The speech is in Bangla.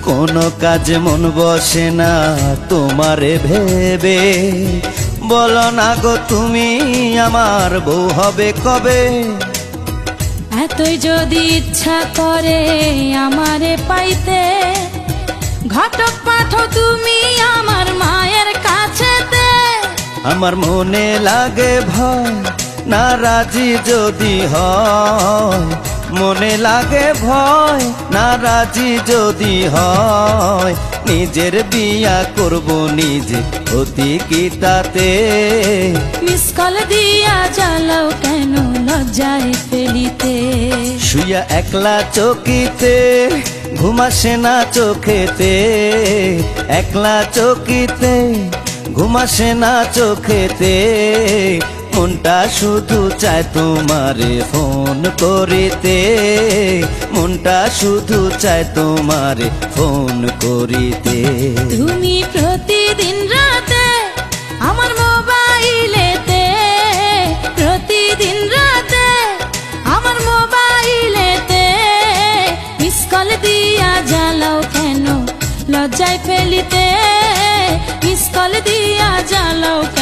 কোনো কাজে মন বসে না তোমারে ভেবে, বলো না গো তুমি আমার বউ হবে কবে? এতই যদি ইচ্ছা করে আমারে পাইতে, ঘটক পাঠো তুমি আমার মায়ের কাছেতে। আমার মনে লাগে ভয় না রাজি যদি হয়, মনে লাগে ভয় না রাজি যদি হয়, নিজের বিয়া করব নিজে অতি কি তাতে? মিস কল দিয়া জ্বালাও কেন লজ্জায় ফেলিতে? শুয়া একলা চকিতে ঘুম আসে না চোখেতে, একলা চকিতে ঘুম আসে না চোখেতে, মনটা শুধু চায় তোমারে ফোন করিতে, মনটা শুধু চায় তোমারে ফোন করিতে। তুমি প্রতিদিন রাতে আমার মোবাইলেতে, প্রতিদিন রাতে আমার মোবাইলেতে মিস কল দিয়া জ্বালাও কেন লজ্জায় ফেলিতে? মিস কল দিয়া জ্বালাও কেন